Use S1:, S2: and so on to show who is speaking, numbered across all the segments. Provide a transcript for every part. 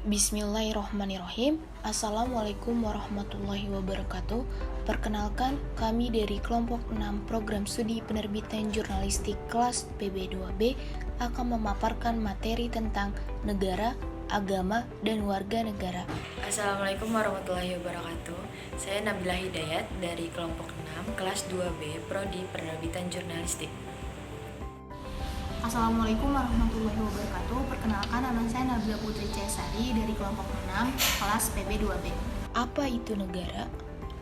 S1: Bismillahirrahmanirrahim. Assalamualaikum warahmatullahi wabarakatuh. Perkenalkan, kami dari kelompok 6 program studi penerbitan jurnalistik kelas PB2B akan memaparkan materi tentang negara, agama, dan warga negara.
S2: Assalamualaikum warahmatullahi wabarakatuh. Saya Nabila Hidayat dari kelompok 6 kelas 2B Prodi Penerbitan Jurnalistik.
S3: Assalamualaikum warahmatullahi wabarakatuh. Perkenalkan, nama saya Nabila Putri Cesari dari kelompok 6 kelas PB2B.
S1: Apa itu negara?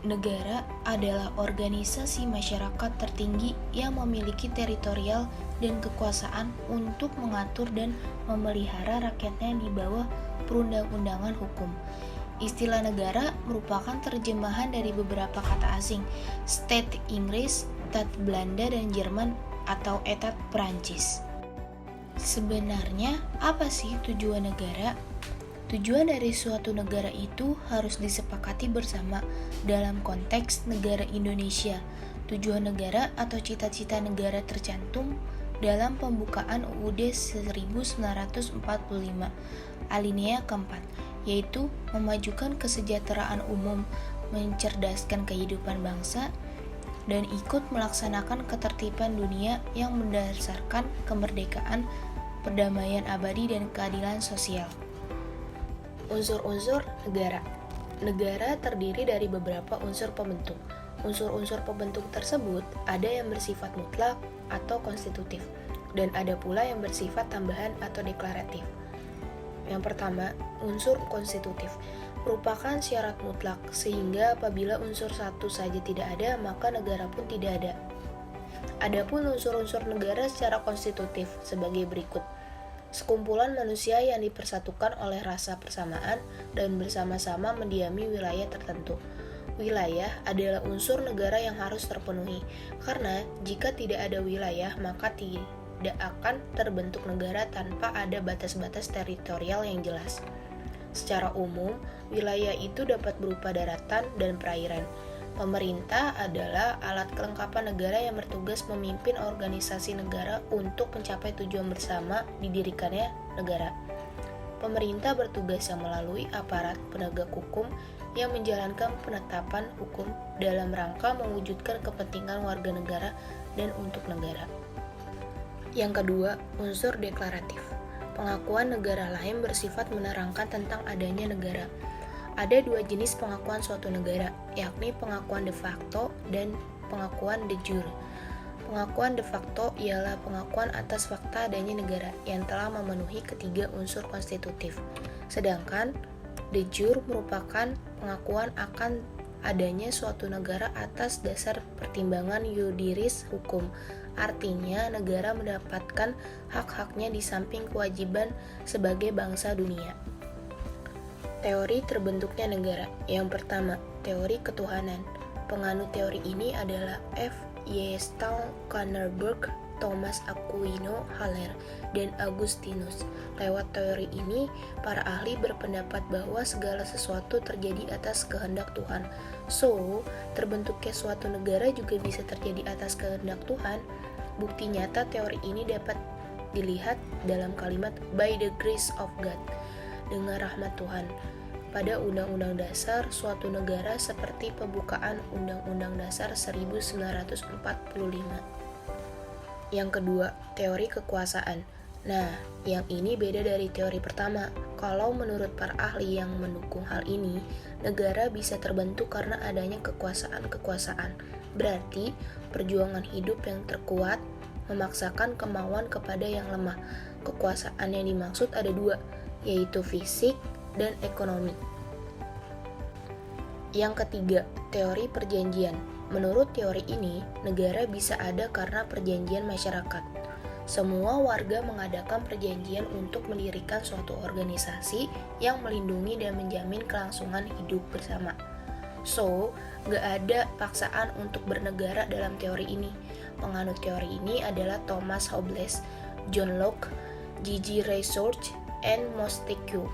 S1: Negara adalah organisasi masyarakat tertinggi yang memiliki teritorial dan kekuasaan untuk mengatur dan memelihara rakyatnya di bawah perundang-undangan hukum. Istilah negara merupakan terjemahan dari beberapa kata asing, state Inggris, stat Belanda dan Jerman, atau etat Perancis. Sebenarnya, apa sih tujuan negara? Tujuan dari suatu negara itu harus disepakati bersama dalam konteks negara Indonesia. Tujuan negara atau cita-cita negara tercantum dalam pembukaan UUD 1945, alinea keempat, yaitu memajukan kesejahteraan umum, mencerdaskan kehidupan bangsa, dan ikut melaksanakan ketertiban dunia yang mendasarkan kemerdekaan, perdamaian abadi, dan keadilan sosial. Unsur-unsur negara. Negara terdiri dari beberapa unsur pembentuk. Unsur-unsur pembentuk tersebut ada yang bersifat mutlak atau konstitutif, dan ada pula yang bersifat tambahan atau deklaratif. Yang pertama, unsur konstitutif merupakan syarat mutlak, sehingga apabila unsur satu saja tidak ada, maka negara pun tidak ada. Adapun unsur-unsur negara secara konstitutif sebagai berikut. Sekumpulan manusia yang dipersatukan oleh rasa persamaan dan bersama-sama mendiami wilayah tertentu. Wilayah adalah unsur negara yang harus terpenuhi, karena jika tidak ada wilayah, maka tidak akan terbentuk negara tanpa ada batas-batas teritorial yang jelas. Secara umum, wilayah itu dapat berupa daratan dan perairan. Pemerintah adalah alat kelengkapan negara yang bertugas memimpin organisasi negara untuk mencapai tujuan bersama didirikannya negara. Pemerintah bertugas yang melalui aparat penegak hukum yang menjalankan penetapan hukum dalam rangka mewujudkan kepentingan warga negara dan untuk negara. Yang kedua, unsur deklaratif. Pengakuan negara lain bersifat menerangkan tentang adanya negara. Ada dua jenis pengakuan suatu negara, yakni pengakuan de facto dan pengakuan de jure. Pengakuan de facto ialah pengakuan atas fakta adanya negara yang telah memenuhi ketiga unsur konstitutif. Sedangkan de jure merupakan pengakuan akan adanya suatu negara atas dasar pertimbangan yuridis hukum. Artinya, negara mendapatkan hak-haknya di samping kewajiban sebagai bangsa dunia. Teori terbentuknya negara. Yang pertama, teori ketuhanan. Penganut teori ini adalah F. Y. Stalcanberg, Thomas Aquino Haller, dan Augustinus. Lewat teori ini, para ahli berpendapat bahwa segala sesuatu terjadi atas kehendak Tuhan. So, terbentuknya suatu negara juga bisa terjadi atas kehendak Tuhan. Bukti nyata teori ini dapat dilihat dalam kalimat by the grace of God, dengan rahmat Tuhan, pada Undang-Undang Dasar suatu negara seperti pembukaan Undang-Undang Dasar 1945. Yang kedua, teori kekuasaan. Nah, yang ini beda dari teori pertama. Kalau menurut para ahli yang mendukung hal ini, negara bisa terbentuk karena adanya kekuasaan-kekuasaan. Berarti, perjuangan hidup yang terkuat memaksakan kemauan kepada yang lemah. Kekuasaan yang dimaksud ada dua, yaitu fisik dan ekonomi. Yang ketiga, teori perjanjian. Menurut teori ini, negara bisa ada karena perjanjian masyarakat. Semua warga mengadakan perjanjian untuk mendirikan suatu organisasi yang melindungi dan menjamin kelangsungan hidup bersama. So, gak ada paksaan untuk bernegara dalam teori ini. Penganut teori ini adalah Thomas Hobbes, John Locke, G.G. Research, and Montesquieu.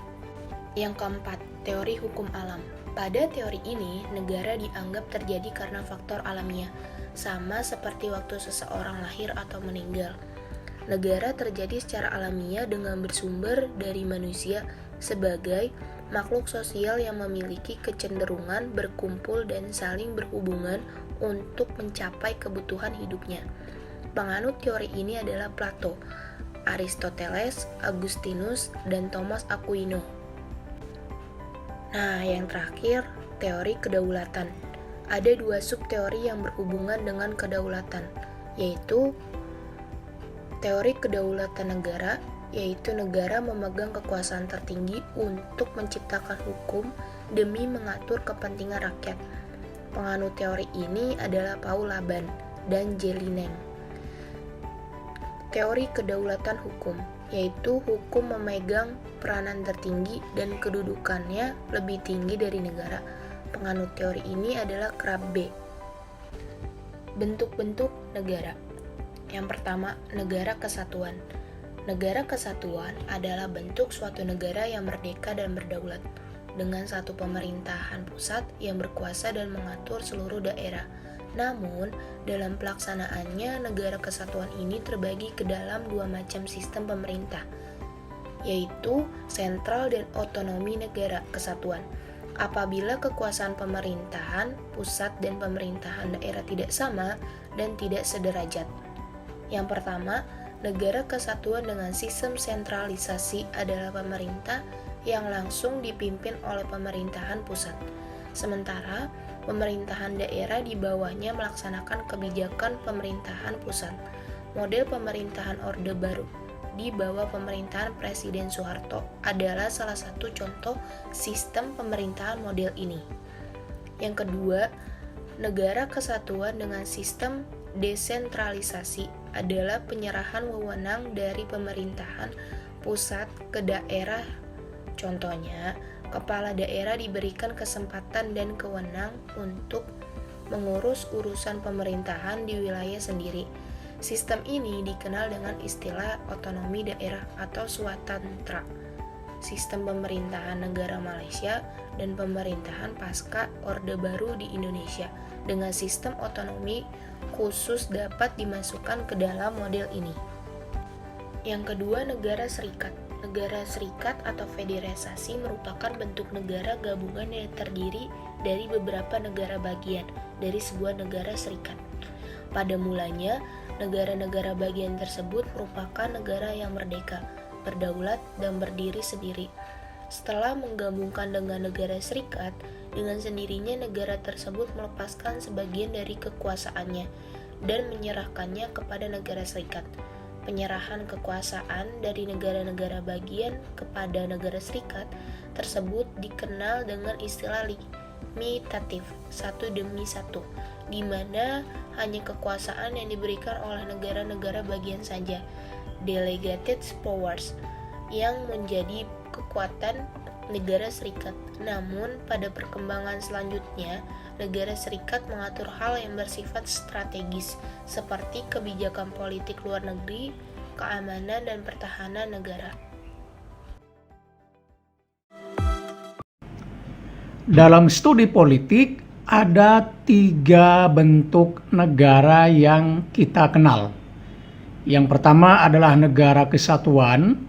S1: Yang keempat, teori hukum alam. Pada teori ini, negara dianggap terjadi karena faktor alamiah, sama seperti waktu seseorang lahir atau meninggal. Negara terjadi secara alamiah dengan bersumber dari manusia sebagai makhluk sosial yang memiliki kecenderungan berkumpul dan saling berhubungan untuk mencapai kebutuhan hidupnya. Penganut teori ini adalah Plato, Aristoteles, Agustinus, dan Thomas Aquino. Nah, yang terakhir, teori kedaulatan. Ada 2 subteori yang berhubungan dengan kedaulatan, yaitu teori kedaulatan negara, yaitu negara memegang kekuasaan tertinggi untuk menciptakan hukum demi mengatur kepentingan rakyat. Penganut teori ini adalah Paul Laban dan Jellinek. Teori kedaulatan hukum, yaitu hukum memegang peranan tertinggi dan kedudukannya lebih tinggi dari negara. Penganut teori ini adalah Krabbe. Bentuk-bentuk negara. Yang pertama, negara kesatuan. Negara kesatuan adalah bentuk suatu negara yang merdeka dan berdaulat, dengan satu pemerintahan pusat yang berkuasa dan mengatur seluruh daerah. Namun, dalam pelaksanaannya, negara kesatuan ini terbagi ke dalam 2 macam sistem pemerintah, yaitu sentral dan otonomi negara kesatuan. Apabila kekuasaan pemerintahan pusat dan pemerintahan daerah tidak sama dan tidak sederajat. Yang pertama, negara kesatuan dengan sistem sentralisasi adalah pemerintah yang langsung dipimpin oleh pemerintahan pusat. Sementara, pemerintahan daerah di bawahnya melaksanakan kebijakan pemerintahan pusat. Model pemerintahan Orde Baru di bawah pemerintahan Presiden Soeharto adalah salah satu contoh sistem pemerintahan model ini. Yang kedua, negara kesatuan dengan sistem desentralisasi adalah penyerahan wewenang dari pemerintahan pusat ke daerah. Contohnya, kepala daerah diberikan kesempatan dan kewenang untuk mengurus urusan pemerintahan di wilayah sendiri. Sistem ini dikenal dengan istilah otonomi daerah atau swatantra. Sistem pemerintahan negara Malaysia dan pemerintahan pasca Orde Baru di Indonesia dengan sistem otonomi khusus dapat dimasukkan ke dalam model ini. Yang kedua, negara serikat. Negara serikat atau federasi merupakan bentuk negara gabungan yang terdiri dari beberapa negara bagian dari sebuah negara serikat. Pada mulanya, negara-negara bagian tersebut merupakan negara yang merdeka, berdaulat, dan berdiri sendiri. Setelah menggabungkan dengan negara serikat, dengan sendirinya negara tersebut melepaskan sebagian dari kekuasaannya dan menyerahkannya kepada negara serikat. Penyerahan kekuasaan dari negara-negara bagian kepada negara serikat tersebut dikenal dengan istilah limitatif, satu demi satu, di mana hanya kekuasaan yang diberikan oleh negara-negara bagian saja, delegated powers, yang menjadi kekuatan negara serikat. Namun, pada perkembangan selanjutnya, negara serikat mengatur hal yang bersifat strategis, seperti kebijakan politik luar negeri, keamanan, dan pertahanan negara.
S4: Dalam studi politik, ada 3 bentuk negara yang kita kenal. Yang pertama adalah negara kesatuan,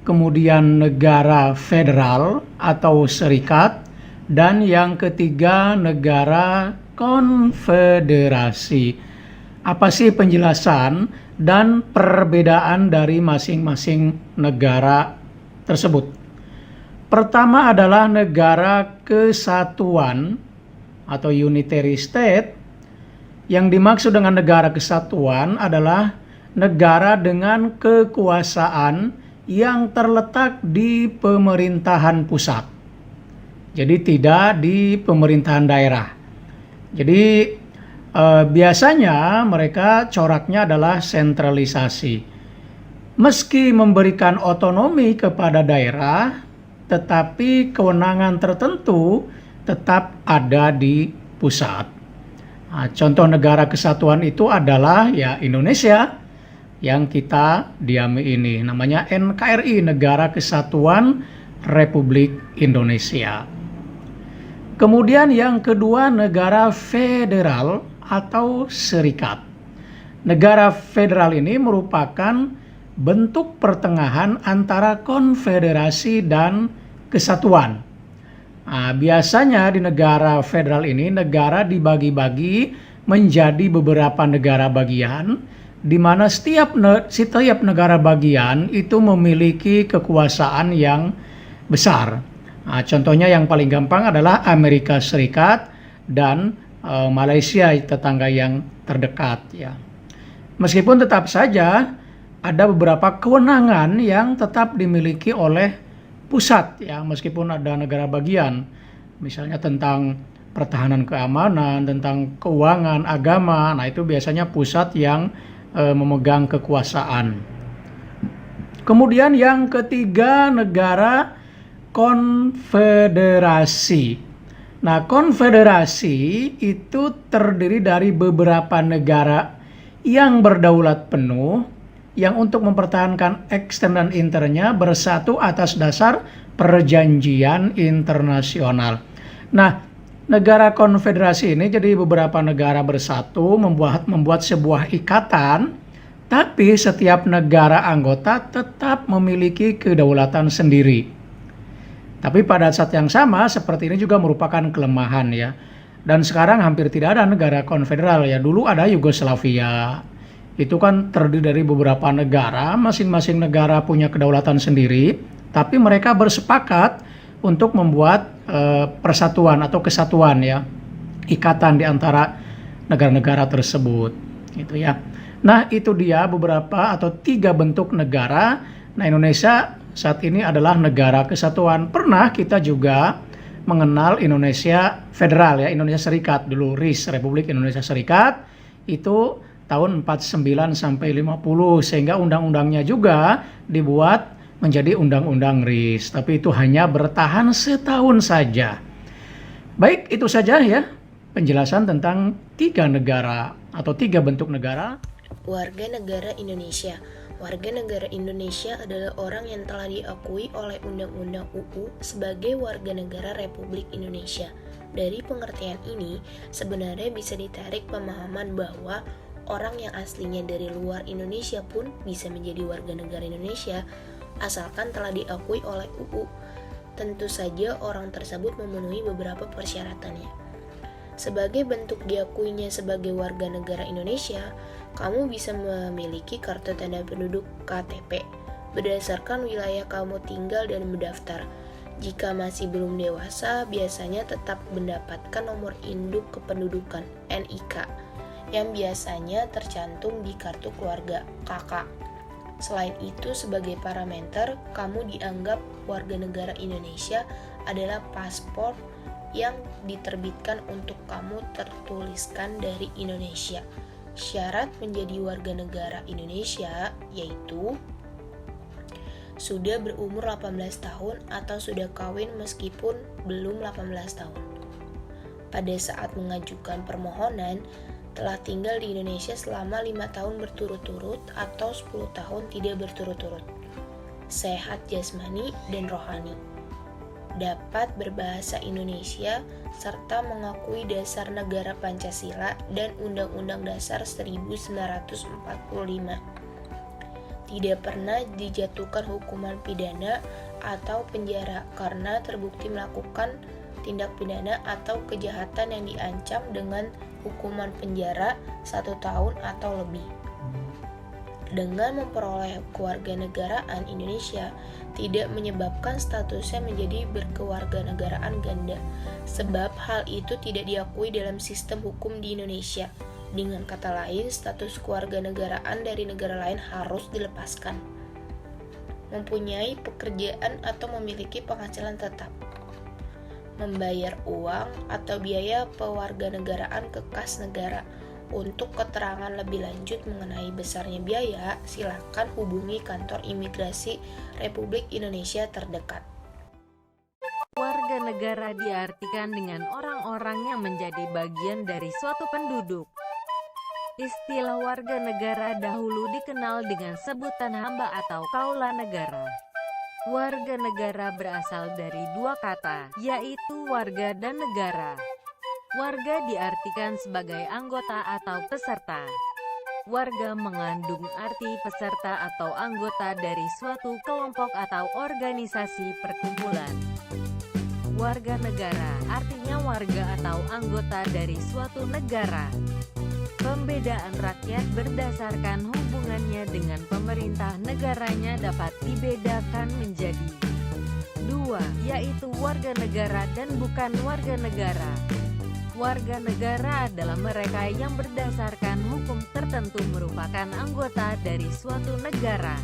S4: kemudian negara federal atau serikat, dan yang ketiga negara konfederasi. Apa sih penjelasan dan perbedaan dari masing-masing negara tersebut? Pertama adalah negara kesatuan atau unitary state. Yang dimaksud dengan negara kesatuan adalah negara dengan kekuasaan yang terletak di pemerintahan pusat. Jadi tidak di pemerintahan daerah. Jadi biasanya mereka coraknya adalah sentralisasi. Meski memberikan otonomi kepada daerah, tetapi kewenangan tertentu tetap ada di pusat. Nah, contoh negara kesatuan itu adalah ya Indonesia yang kita diami ini. Namanya NKRI, Negara Kesatuan Republik Indonesia. Kemudian yang kedua, negara federal atau serikat. Negara federal ini merupakan bentuk pertengahan antara konfederasi dan kesatuan. Nah, biasanya di negara federal ini negara dibagi-bagi menjadi beberapa negara bagian, di mana setiap negara bagian itu memiliki kekuasaan yang besar. Nah, contohnya yang paling gampang adalah Amerika Serikat dan Malaysia, tetangga yang terdekat ya. Meskipun tetap saja ada beberapa kewenangan yang tetap dimiliki oleh pusat ya, meskipun ada negara bagian. Misalnya tentang pertahanan keamanan, tentang keuangan, agama. Nah, itu biasanya pusat yang memegang kekuasaan. Kemudian yang ketiga, negara konfederasi. Nah, konfederasi itu terdiri dari beberapa negara yang berdaulat penuh, yang untuk mempertahankan ekstern dan internya bersatu atas dasar perjanjian internasional. Nah, negara konfederasi ini jadi beberapa negara bersatu membuat sebuah ikatan, tapi setiap negara anggota tetap memiliki kedaulatan sendiri. Tapi pada saat yang sama, seperti ini juga merupakan kelemahan ya. Dan sekarang hampir tidak ada negara konfederal ya. Dulu ada Yugoslavia. Itu kan terdiri dari beberapa negara, masing-masing negara punya kedaulatan sendiri, tapi mereka bersepakat untuk membuat persatuan atau kesatuan ya, ikatan di antara negara-negara tersebut gitu ya. Nah, itu dia beberapa atau 3 bentuk negara. Nah, Indonesia saat ini adalah negara kesatuan. Pernah kita juga mengenal Indonesia Federal ya, Indonesia Serikat dulu, RIS, Republik Indonesia Serikat, itu tahun 49 sampai 50, sehingga undang-undangnya juga dibuat menjadi undang-undang RIS, tapi itu hanya bertahan setahun saja. Baik, itu saja ya penjelasan tentang 3 negara atau 3 bentuk negara.
S1: Warga negara Indonesia. Warga negara Indonesia adalah orang yang telah diakui oleh Undang-Undang UU sebagai warga negara Republik Indonesia. Dari pengertian ini, sebenarnya bisa ditarik pemahaman bahwa orang yang aslinya dari luar Indonesia pun bisa menjadi warga negara Indonesia, asalkan telah diakui oleh UU. Tentu saja orang tersebut memenuhi beberapa persyaratannya. Sebagai bentuk diakuinya sebagai warga negara Indonesia, kamu bisa memiliki kartu tanda penduduk KTP berdasarkan wilayah kamu tinggal dan mendaftar. Jika masih belum dewasa, biasanya tetap mendapatkan nomor induk kependudukan NIK yang biasanya tercantum di kartu keluarga KK. Selain itu, sebagai parameter, kamu dianggap warga negara Indonesia adalah paspor yang diterbitkan untuk kamu tertuliskan dari Indonesia. Syarat menjadi warga negara Indonesia yaitu sudah berumur 18 tahun atau sudah kawin meskipun belum 18 tahun. Pada saat mengajukan permohonan, telah tinggal di Indonesia selama 5 tahun berturut-turut atau 10 tahun tidak berturut-turut. Sehat jasmani dan rohani. Dapat berbahasa Indonesia serta mengakui dasar negara Pancasila dan Undang-Undang Dasar 1945. Tidak pernah dijatuhkan hukuman pidana atau penjara karena terbukti melakukan tindak pidana atau kejahatan yang diancam dengan hukuman penjara 1 tahun atau lebih. Dengan memperoleh kewarganegaraan Indonesia tidak menyebabkan statusnya menjadi berkewarganegaraan ganda, sebab hal itu tidak diakui dalam sistem hukum di Indonesia. Dengan kata lain, status kewarganegaraan dari negara lain harus dilepaskan. Mempunyai pekerjaan atau memiliki penghasilan tetap. Membayar uang atau biaya pewarganegaraan ke kas negara. Untuk keterangan lebih lanjut mengenai besarnya biaya, silakan hubungi kantor imigrasi Republik Indonesia terdekat.
S5: Warga negara diartikan dengan orang-orang yang menjadi bagian dari suatu penduduk. Istilah warga negara dahulu dikenal dengan sebutan hamba atau kaula negara. Warga negara berasal dari 2 kata, yaitu warga dan negara. Warga diartikan sebagai anggota atau peserta. Warga mengandung arti peserta atau anggota dari suatu kelompok atau organisasi perkumpulan. Warga negara artinya warga atau anggota dari suatu negara. Pembedaan rakyat berdasarkan hubungannya dengan pemerintah negaranya dapat dibedakan menjadi dua, yaitu warga negara dan bukan warga negara. Warga negara adalah mereka yang berdasarkan hukum tertentu merupakan anggota dari suatu negara.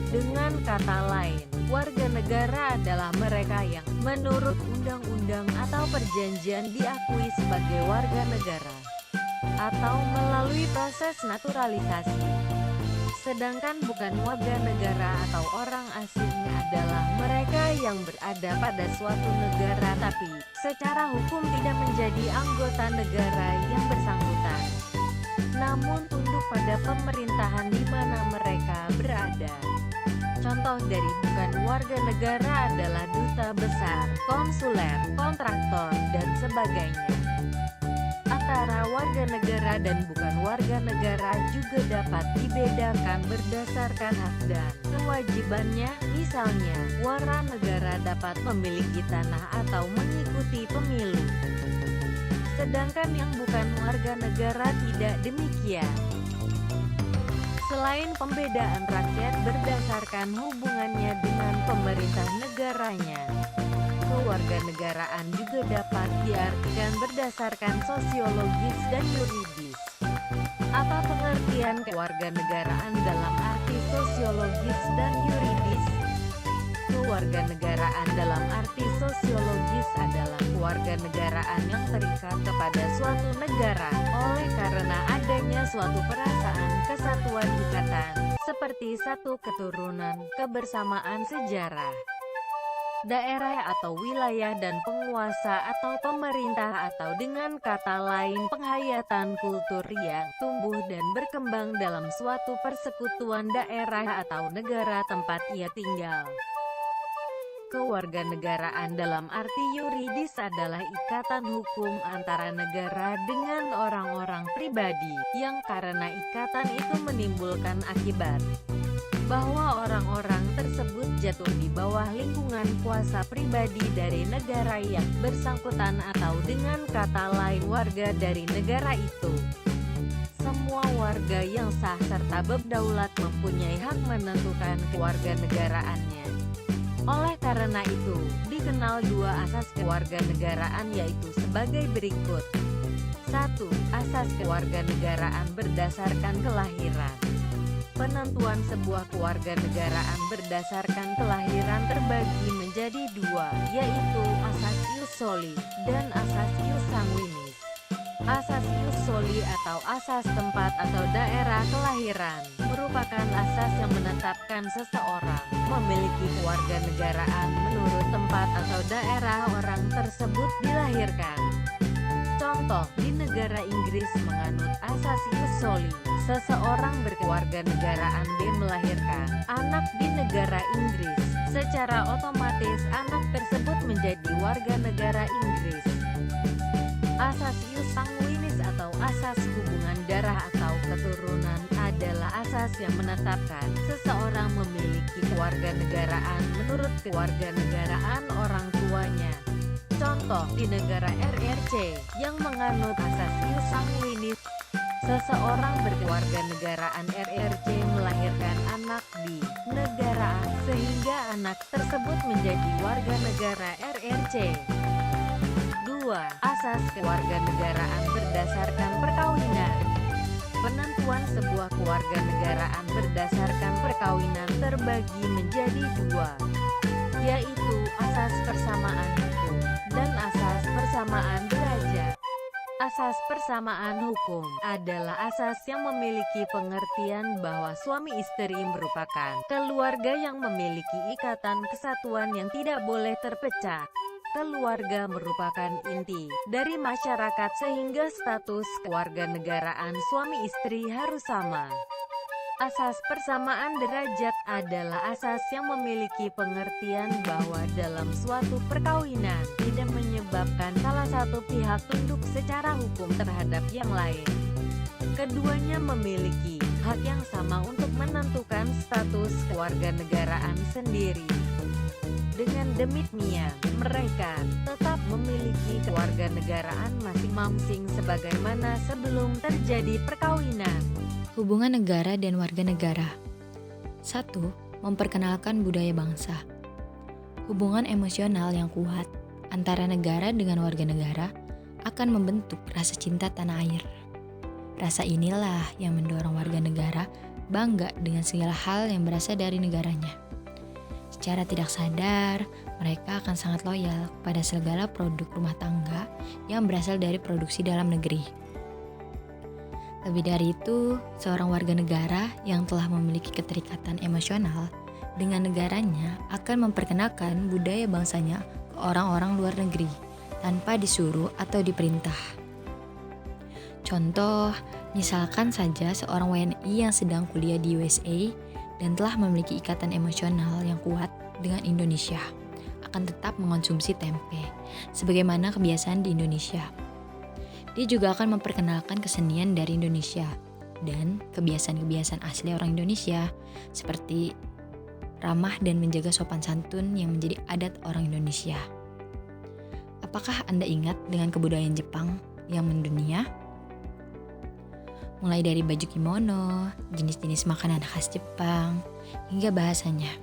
S5: Dengan kata lain, warga negara adalah mereka yang menurut undang-undang atau perjanjian diakui sebagai warga negara atau melalui proses naturalisasi. Sedangkan bukan warga negara atau orang asing adalah mereka yang berada pada suatu negara tapi secara hukum tidak menjadi anggota negara yang bersangkutan, namun tunduk pada pemerintahan di mana mereka berada. Contoh dari bukan warga negara adalah duta besar, konsuler, kontraktor, dan sebagainya. Antara warga negara dan bukan warga negara juga dapat dibedakan berdasarkan hak dan kewajibannya. Misalnya, warga negara dapat memiliki tanah atau mengikuti pemilu. Sedangkan yang bukan warga negara tidak demikian. Selain pembedaan rakyat berdasarkan hubungannya dengan pemerintah negaranya, kewarganegaraan juga dapat diartikan berdasarkan sosiologis dan yuridis. Apa pengertian kewarganegaraan dalam arti sosiologis dan yuridis? Kewarganegaraan dalam arti sosiologis adalah kewarganegaraan yang terikat kepada suatu negara oleh karena adanya suatu perasaan kesatuan ikatan, seperti satu keturunan, kebersamaan sejarah, daerah atau wilayah dan penguasa atau pemerintah, atau dengan kata lain penghayatan kultur yang tumbuh dan berkembang dalam suatu persekutuan daerah atau negara tempat ia tinggal. Kewarganegaraan dalam arti yuridis adalah ikatan hukum antara negara dengan orang-orang pribadi, yang karena ikatan itu menimbulkan akibat bahwa orang-orang tersebut jatuh di bawah lingkungan kuasa pribadi dari negara yang bersangkutan atau dengan kata lain warga dari negara itu. Semua warga yang sah serta berdaulat mempunyai hak menentukan kewarganegaraannya. Oleh karena itu, dikenal dua asas kewarganegaraan yaitu sebagai berikut. 1. Asas kewarganegaraan berdasarkan kelahiran. Penentuan sebuah kewarganegaraan berdasarkan kelahiran terbagi menjadi dua, yaitu asas ius soli dan asas ius sanguinis. Asas ius soli atau asas tempat atau daerah kelahiran merupakan asas yang menetapkan seseorang memiliki kewarganegaraan menurut tempat atau daerah orang tersebut dilahirkan. Contoh, di negara Inggris menganut asas ius soli, seseorang berkewarganegaraan B melahirkan anak di negara Inggris. Secara otomatis anak tersebut menjadi warga negara Inggris. Asas ius sanguinis atau asas hubungan darah atau keturunan adalah asas yang menetapkan seseorang memiliki kewarganegaraan menurut kewarganegaraan orang tuanya. Contoh, di negara RRC yang menganut asas ius sanguinis, seseorang berkewarganegaraan RRC melahirkan anak di negara A, sehingga anak tersebut menjadi warga negara RRC. 2. Asas kewarganegaraan berdasarkan perkawinan. Penentuan sebuah kewarganegaraan berdasarkan perkawinan terbagi menjadi dua, yaitu asas persamaan hukum dan asas persamaan derajat. Asas persamaan hukum adalah asas yang memiliki pengertian bahwa suami istri merupakan keluarga yang memiliki ikatan kesatuan yang tidak boleh terpecah. Keluarga merupakan inti dari masyarakat sehingga status kewarganegaraan suami istri harus sama. Asas persamaan derajat adalah asas yang memiliki pengertian bahwa dalam suatu perkawinan tidak menyebabkan salah satu pihak tunduk secara hukum terhadap yang lain. Keduanya memiliki hak yang sama untuk menentukan status kewarganegaraan sendiri. Dengan demikian, mereka tetap memiliki kewarganegaraan masing-masing sebagaimana sebelum terjadi perkawinan.
S2: Hubungan negara dan warga negara. 1. Memperkenalkan budaya bangsa. Hubungan emosional yang kuat antara negara dengan warga negara akan membentuk rasa cinta tanah air. Rasa inilah yang mendorong warga negara bangga dengan segala hal yang berasal dari negaranya. Secara tidak sadar, mereka akan sangat loyal pada segala produk rumah tangga yang berasal dari produksi dalam negeri. Lebih dari itu, seorang warga negara yang telah memiliki keterikatan emosional dengan negaranya akan memperkenalkan budaya bangsanya ke orang-orang luar negeri tanpa disuruh atau diperintah. Contoh, misalkan saja seorang WNI yang sedang kuliah di USA dan telah memiliki ikatan emosional yang kuat dengan Indonesia, akan tetap mengonsumsi tempe, sebagaimana kebiasaan di Indonesia. Dia juga akan memperkenalkan kesenian dari Indonesia dan kebiasaan-kebiasaan asli orang Indonesia, seperti ramah dan menjaga sopan santun yang menjadi adat orang Indonesia. Apakah Anda ingat dengan kebudayaan Jepang yang mendunia? Mulai dari baju kimono, jenis-jenis makanan khas Jepang, hingga bahasanya.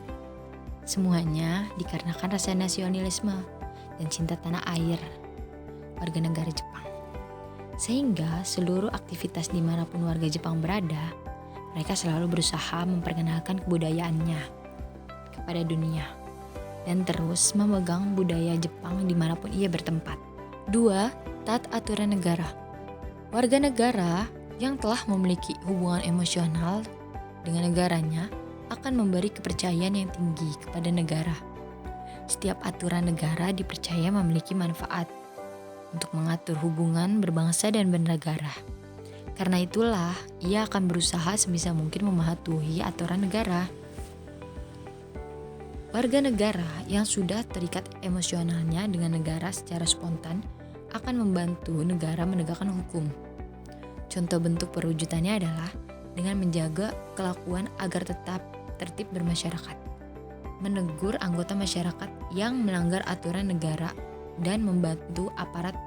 S2: Semuanya dikarenakan rasa nasionalisme dan cinta tanah air warga negara Jepang. Sehingga seluruh aktivitas dimanapun warga Jepang berada, mereka selalu berusaha memperkenalkan kebudayaannya kepada dunia dan terus memegang budaya Jepang dimanapun ia bertempat. 2. Taat aturan negara. Warga negara yang telah memiliki hubungan emosional dengan negaranya akan memberi kepercayaan yang tinggi kepada negara. Setiap aturan negara dipercaya memiliki manfaat untuk mengatur hubungan berbangsa dan bernegara. Karena itulah, ia akan berusaha sebisa mungkin mematuhi aturan negara. Warga negara yang sudah terikat emosionalnya dengan negara secara spontan akan membantu negara menegakkan hukum. Contoh bentuk perwujudannya adalah dengan menjaga kelakuan agar tetap tertib bermasyarakat, menegur anggota masyarakat yang melanggar aturan negara, dan membantu aparat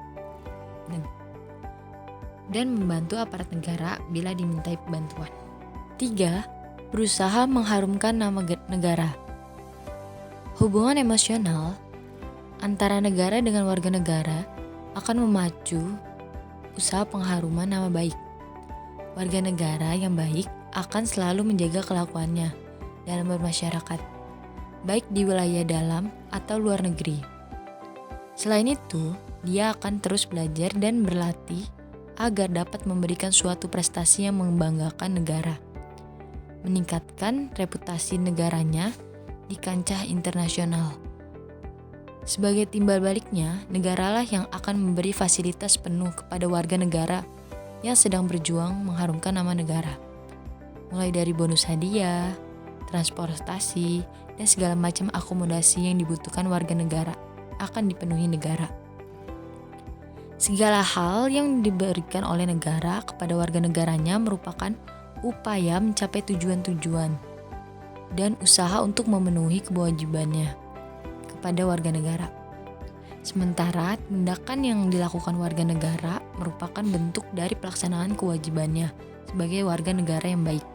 S2: negara bila dimintai bantuan. 3. Berusaha mengharumkan nama negara. Hubungan emosional antara negara dengan warga negara akan memacu usaha pengharuman nama baik. Warga negara yang baik akan selalu menjaga kelakuannya dalam bermasyarakat, baik di wilayah dalam atau luar negeri. Selain itu, dia akan terus belajar dan berlatih agar dapat memberikan suatu prestasi yang membanggakan negara, meningkatkan reputasi negaranya di kancah internasional. Sebagai timbal baliknya, negaralah yang akan memberi fasilitas penuh kepada warga negara yang sedang berjuang mengharumkan nama negara. Mulai dari bonus hadiah, transportasi, dan segala macam akomodasi yang dibutuhkan warga negara akan dipenuhi negara. Segala hal yang diberikan oleh negara kepada warga negaranya merupakan upaya mencapai tujuan-tujuan dan usaha untuk memenuhi kewajibannya kepada warga negara. Sementara tindakan yang dilakukan warga negara merupakan bentuk dari pelaksanaan kewajibannya sebagai warga negara yang baik.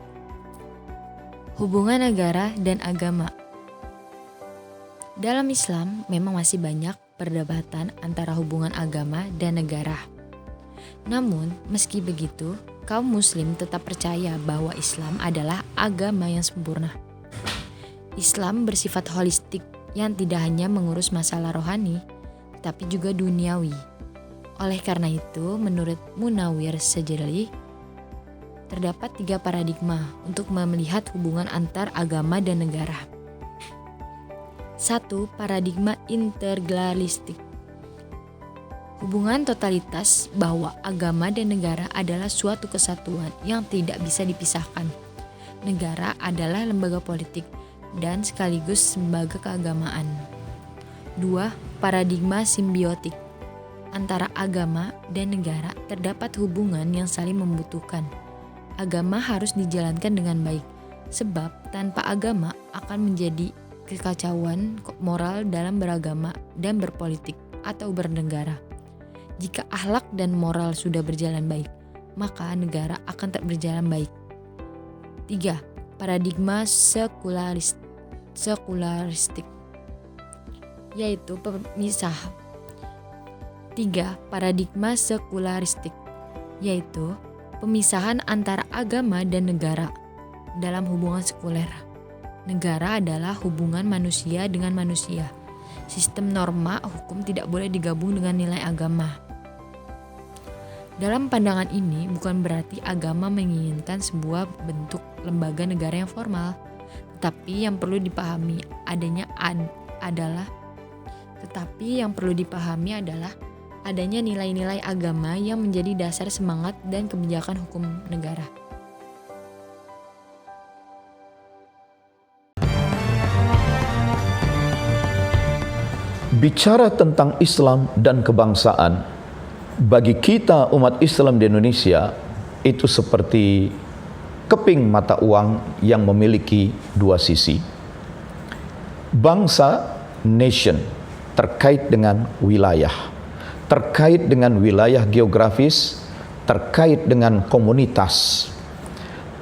S2: Hubungan negara dan agama. Dalam Islam memang masih banyak perdebatan antara hubungan agama dan negara. Namun, meski begitu, kaum muslim tetap percaya bahwa Islam adalah agama yang sempurna. Islam bersifat holistik yang tidak hanya mengurus masalah rohani, tapi juga duniawi. Oleh karena itu, menurut Munawir Sejeli, terdapat 3 paradigma untuk melihat hubungan antar agama dan negara. 1. Paradigma integralistik. Hubungan totalitas bahwa agama dan negara adalah suatu kesatuan yang tidak bisa dipisahkan. Negara adalah lembaga politik dan sekaligus lembaga keagamaan. 2. Paradigma simbiotik. Antara agama dan negara terdapat hubungan yang saling membutuhkan. Agama harus dijalankan dengan baik, sebab tanpa agama akan menjadi kekacauan moral dalam beragama dan berpolitik atau bernegara. Jika akhlak dan moral sudah berjalan baik, maka negara akan tak berjalan baik. 3. Paradigma sekularistik, yaitu pemisah. 3. Paradigma sekularistik, yaitu pemisahan antara agama dan negara dalam hubungan sekuler. Negara adalah hubungan manusia dengan manusia. Sistem norma hukum tidak boleh digabung dengan nilai agama. Dalam pandangan ini bukan berarti agama menginginkan sebuah bentuk lembaga negara yang formal, tetapi yang perlu dipahami adalah adanya nilai-nilai agama yang menjadi dasar semangat dan kebijakan hukum negara.
S6: Bicara tentang Islam dan kebangsaan, bagi kita umat Islam di Indonesia itu seperti keping mata uang yang memiliki dua sisi. Bangsa, nation, terkait dengan wilayah, terkait dengan wilayah geografis, terkait dengan komunitas.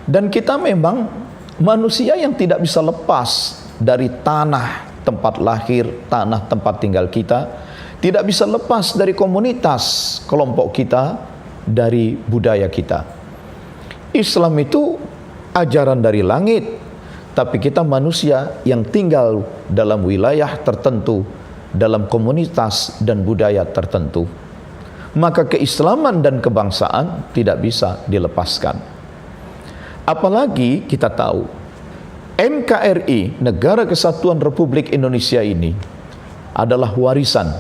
S6: Dan kita memang manusia yang tidak bisa lepas dari tanah tempat lahir, tanah tempat tinggal kita, tidak bisa lepas dari komunitas kelompok kita, dari budaya kita. Islam itu ajaran dari langit, tapi kita manusia yang tinggal dalam wilayah tertentu, dalam komunitas dan budaya tertentu. Maka keislaman dan kebangsaan tidak bisa dilepaskan. Apalagi kita tahu NKRI, Negara Kesatuan Republik Indonesia ini adalah warisan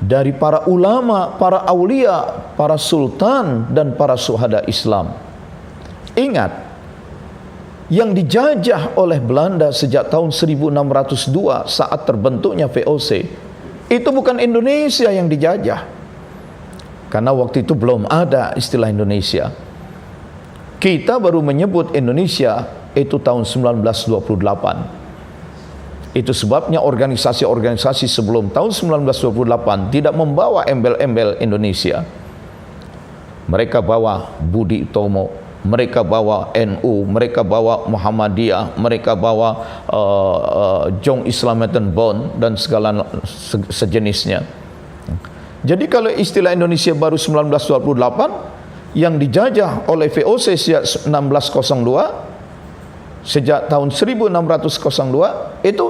S6: dari para ulama, para aulia, para sultan dan para syuhada Islam. Ingat, yang dijajah oleh Belanda sejak tahun 1602 saat terbentuknya VOC, itu bukan Indonesia yang dijajah. Karena waktu itu belum ada istilah Indonesia. Kita baru menyebut Indonesia itu tahun 1928. Itu sebabnya organisasi-organisasi sebelum tahun 1928 tidak membawa embel-embel Indonesia. Mereka bawa Budi Utomo, mereka bawa NU, mereka bawa Muhammadiyah, mereka bawa Jong Islamitan Bond dan segala sejenisnya. Jadi kalau istilah Indonesia baru 1928, yang dijajah oleh VOC sejak 1602, sejak tahun 1602, itu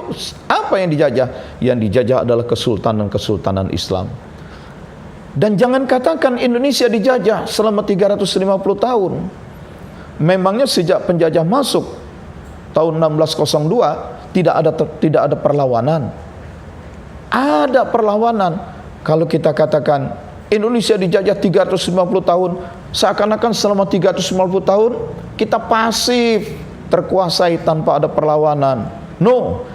S6: apa yang dijajah? Yang dijajah adalah kesultanan-kesultanan Islam. Dan jangan katakan Indonesia dijajah selama 350 tahun. Memangnya sejak penjajah masuk tahun 1602 tidak ada perlawanan. Ada perlawanan. Kalau kita katakan Indonesia dijajah 350 tahun, seakan-akan selama 350 tahun kita pasif, terkuasai tanpa ada perlawanan. No.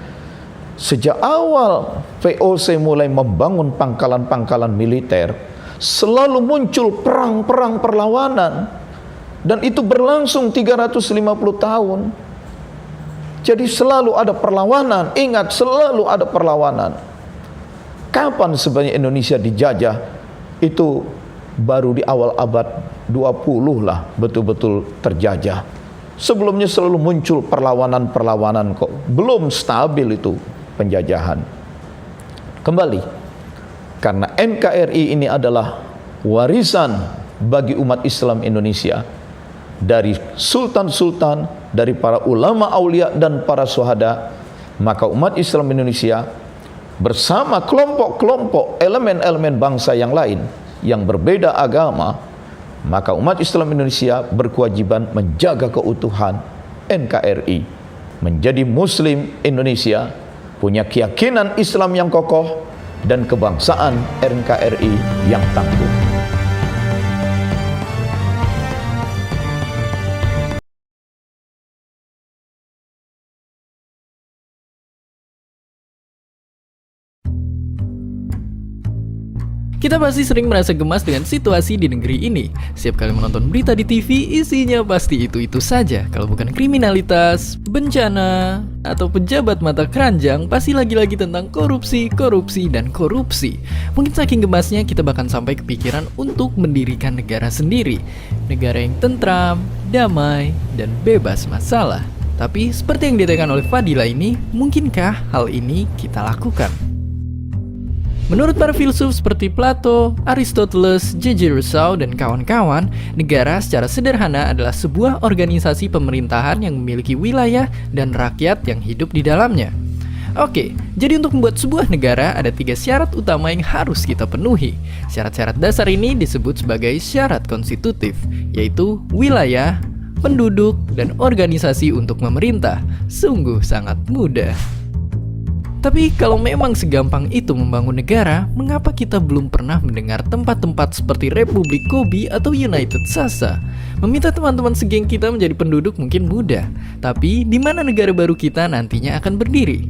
S6: Sejak awal VOC mulai membangun pangkalan-pangkalan militer, selalu muncul perang-perang perlawanan, dan itu berlangsung 350 tahun. Jadi selalu ada perlawanan. Ingat, selalu ada perlawanan. Kapan sebenarnya Indonesia dijajah? Itu baru di awal abad 20 lah betul-betul terjajah. Sebelumnya selalu muncul perlawanan-perlawanan kok. Belum stabil itu penjajahan. Kembali, karena NKRI ini adalah warisan bagi umat Islam Indonesia dari sultan-sultan, dari para ulama aulia dan para syuhada, maka umat Islam Indonesia bersama kelompok-kelompok elemen-elemen bangsa yang lain yang berbeda agama, maka umat Islam Indonesia berkewajiban menjaga keutuhan NKRI. Menjadi Muslim Indonesia punya keyakinan Islam yang kokoh dan kebangsaan NKRI yang tangguh.
S7: Kita pasti sering merasa gemas dengan situasi di negeri ini. Setiap kali menonton berita di TV, isinya pasti itu-itu saja. Kalau bukan kriminalitas, bencana, atau pejabat mata keranjang, pasti lagi-lagi tentang korupsi, dan korupsi. Mungkin saking gemasnya kita bahkan sampai kepikiran untuk mendirikan negara sendiri. Negara yang tentram, damai, dan bebas masalah. Tapi seperti yang ditekan oleh Fadila ini, mungkinkah hal ini kita lakukan? Menurut para filsuf seperti Plato, Aristoteles, J.J. Rousseau, dan kawan-kawan, negara secara sederhana adalah sebuah organisasi pemerintahan yang memiliki wilayah dan rakyat yang hidup di dalamnya. Oke, jadi untuk membuat sebuah negara ada 3 syarat utama yang harus kita penuhi. Syarat-syarat dasar ini disebut sebagai syarat konstitutif, yaitu wilayah, penduduk, dan organisasi untuk memerintah. Sungguh sangat mudah. Tapi kalau memang segampang itu membangun negara, mengapa kita belum pernah mendengar tempat-tempat seperti Republik Kobe atau United Sasa? Meminta teman-teman segeng kita menjadi penduduk mungkin mudah, tapi di mana negara baru kita nantinya akan berdiri?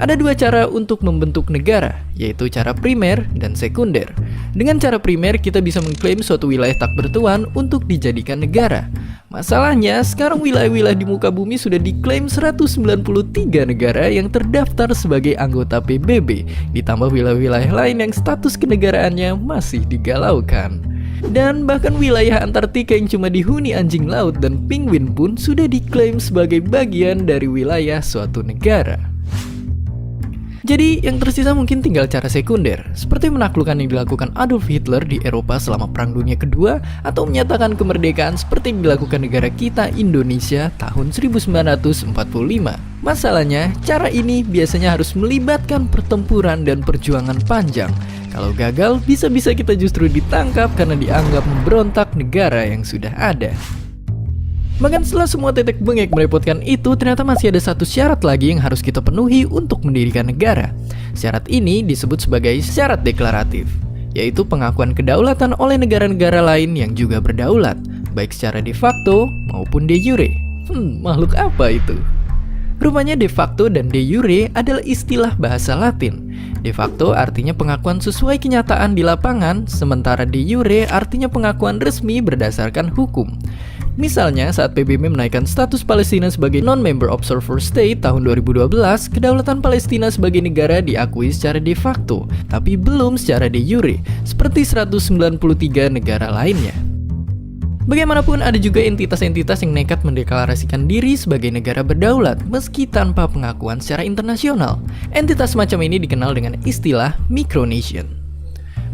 S7: Ada 2 cara untuk membentuk negara, yaitu cara primer dan sekunder. Dengan cara primer, kita bisa mengklaim suatu wilayah tak bertuan untuk dijadikan negara. Masalahnya, sekarang wilayah-wilayah di muka bumi sudah diklaim 193 negara yang terdaftar sebagai anggota PBB, ditambah wilayah-wilayah lain yang status kenegaraannya masih digalaukan. Dan bahkan wilayah Antartika yang cuma dihuni anjing laut dan penguin pun sudah diklaim sebagai bagian dari wilayah suatu negara. Jadi yang tersisa mungkin tinggal cara sekunder, seperti menaklukkan yang dilakukan Adolf Hitler di Eropa selama Perang Dunia Kedua, atau menyatakan kemerdekaan seperti yang dilakukan negara kita Indonesia tahun 1945. Masalahnya, cara ini biasanya harus melibatkan pertempuran dan perjuangan panjang. Kalau gagal, bisa-bisa kita justru ditangkap karena dianggap memberontak negara yang sudah ada. Bahkan setelah semua tetek bengek merepotkan itu, ternyata masih ada 1 syarat lagi yang harus kita penuhi untuk mendirikan negara. Syarat ini disebut sebagai syarat deklaratif, yaitu pengakuan kedaulatan oleh negara-negara lain yang juga berdaulat, baik secara de facto maupun de jure. Makhluk apa itu? Rupanya de facto dan de jure adalah istilah bahasa Latin. De facto artinya pengakuan sesuai kenyataan di lapangan, sementara de jure artinya pengakuan resmi berdasarkan hukum. Misalnya, saat PBB menaikkan status Palestina sebagai non-member observer state tahun 2012, kedaulatan Palestina sebagai negara diakui secara de facto, tapi belum secara de jure, seperti 193 negara lainnya. Bagaimanapun, ada juga entitas-entitas yang nekat mendeklarasikan diri sebagai negara berdaulat meski tanpa pengakuan secara internasional. Entitas semacam ini dikenal dengan istilah micronation.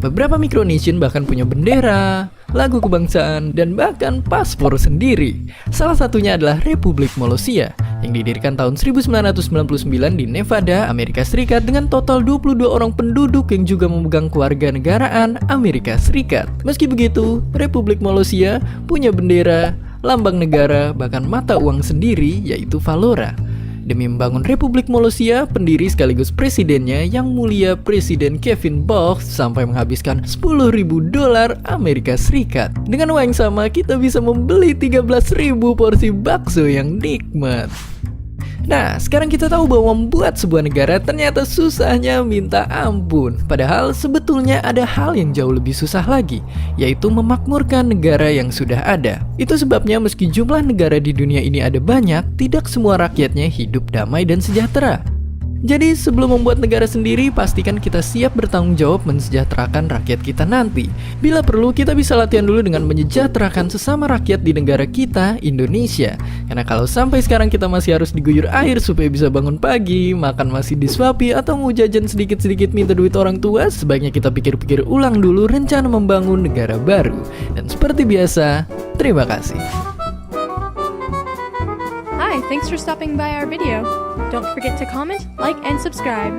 S7: Beberapa micronation bahkan punya bendera, lagu kebangsaan, dan bahkan paspor sendiri. Salah satunya adalah Republik Molossia yang didirikan tahun 1999 di Nevada, Amerika Serikat dengan total 22 orang penduduk yang juga memegang kewarganegaraan Amerika Serikat. Meski begitu, Republik Molossia punya bendera, lambang negara, bahkan mata uang sendiri yaitu Valora. Demi membangun Republik Molossia, pendiri sekaligus presidennya yang mulia Presiden Kevin Bauch sampai menghabiskan $10.000 Amerika Serikat. Dengan uang yang sama, kita bisa membeli 13.000 porsi bakso yang nikmat. Nah, sekarang kita tahu bahwa membuat sebuah negara ternyata susahnya minta ampun. Padahal sebetulnya ada hal yang jauh lebih susah lagi, yaitu memakmurkan negara yang sudah ada. Itu sebabnya meski jumlah negara di dunia ini ada banyak, tidak semua rakyatnya hidup damai dan sejahtera. Jadi sebelum membuat negara sendiri, pastikan kita siap bertanggung jawab mensejahterakan rakyat kita nanti. Bila perlu, kita bisa latihan dulu dengan menyejahterakan sesama rakyat di negara kita, Indonesia. Karena kalau sampai sekarang kita masih harus diguyur air supaya bisa bangun pagi, makan masih disuapi, atau mau jajan sedikit-sedikit minta duit orang tua, sebaiknya kita pikir-pikir ulang dulu rencana membangun negara baru. Dan seperti biasa, terima kasih.
S8: Hi, thanks for stopping by our video. Don't forget to comment, like, and subscribe.